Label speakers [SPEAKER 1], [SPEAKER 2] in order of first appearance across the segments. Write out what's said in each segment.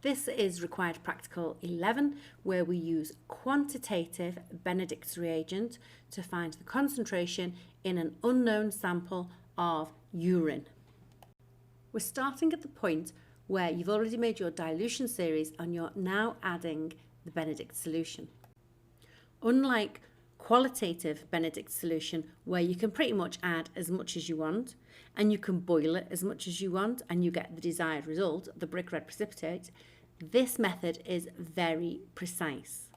[SPEAKER 1] This is required practical 11, where we use quantitative Benedict's reagent to find the concentration in an unknown sample of urine. We're starting at the point where you've already made your dilution series and you're now adding the Benedict solution. Unlike qualitative Benedict solution, where you can pretty much add as much as you want and you can boil it as much as you want and you get the desired result, the brick red precipitate, this method is very precise.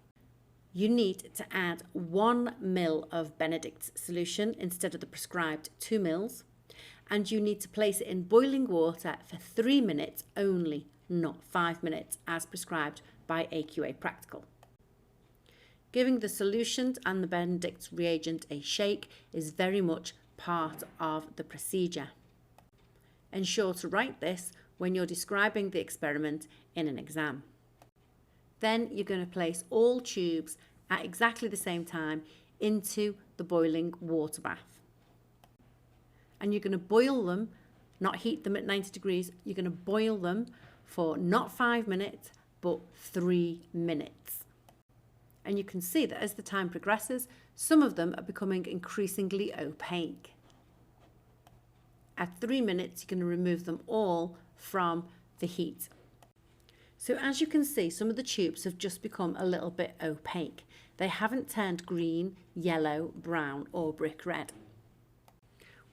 [SPEAKER 1] You need to add 1 ml of Benedict's solution instead of the prescribed 2 ml, and you need to place it in boiling water for 3 minutes only, not 5 minutes as prescribed by AQA Practical. Giving the solutions and the Benedict's reagent a shake is very much part of the procedure. Ensure to write this when you're describing the experiment in an exam. Then you're going to place all tubes at exactly the same time into the boiling water bath. And you're going to boil them, not heat them at 90 degrees, you're going to boil them for not 5 minutes, but 3 minutes. And you can see that as the time progresses, some of them are becoming increasingly opaque. At 3 minutes, you're going to remove them all from the heat. So as you can see, some of the tubes have just become a little bit opaque. They haven't turned green, yellow, brown, or brick red.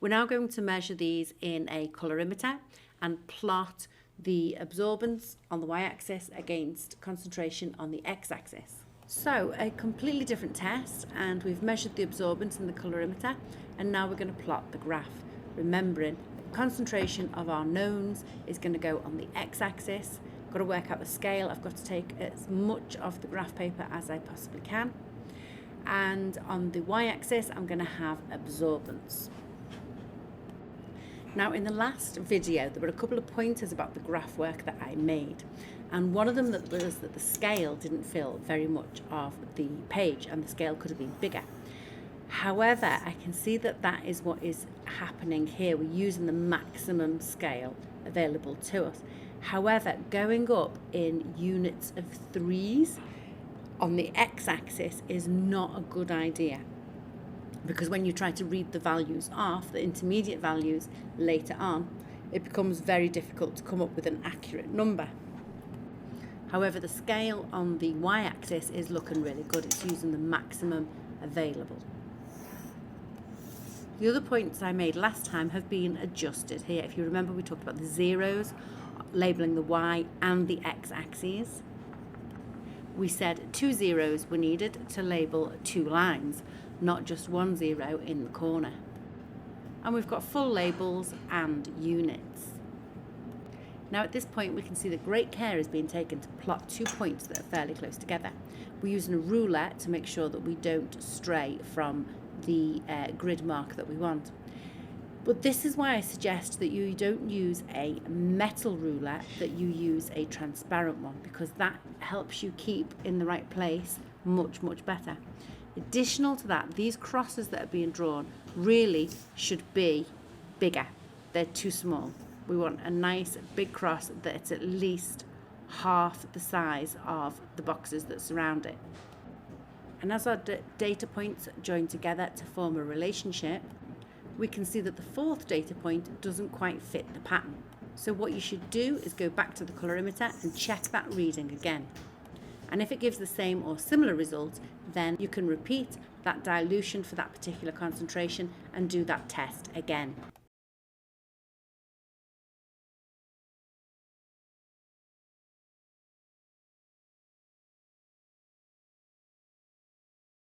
[SPEAKER 1] We're now going to measure these in a colorimeter and plot the absorbance on the y-axis against concentration on the x-axis. So a completely different test, and we've measured the absorbance in the colorimeter, and now we're going to plot the graph, remembering the concentration of our knowns is going to go on the x-axis. Got to work out the scale. I've got to take as much of the graph paper as I possibly can, and on the y-axis I'm going to have absorbance. Now, in the last video, there were a couple of pointers about the graph work that I made. And one of them was that the scale didn't fill very much of the page and the scale could have been bigger. However, I can see that that is what is happening here. We're using the maximum scale available to us. However, going up in units of threes on the x-axis is not a good idea, because when you try to read the values off, the intermediate values later on, it becomes very difficult to come up with an accurate number. However, the scale on the y-axis is looking really good. It's using the maximum available. The other points I made last time have been adjusted here. If you remember, we talked about the zeros, labelling the y and the x-axes. We said 2 zeros were needed to label 2 lines, not just 1 0 in the corner. And we've got full labels and units. Now at this point we can see that great care is being taken to plot 2 points that are fairly close together. We're using a ruler to make sure that we don't stray from the grid mark that we want. But this is why I suggest that you don't use a metal ruler, that you use a transparent one, because that helps you keep in the right place much better. Additional to that, these crosses that are being drawn really should be bigger. They're too small. We want a nice big cross that's at least half the size of the boxes that surround it. And as our data points join together to form a relationship, we can see that the fourth data point doesn't quite fit the pattern. So what you should do is go back to the colorimeter and check that reading again. And if it gives the same or similar result, then you can repeat that dilution for that particular concentration and do that test again.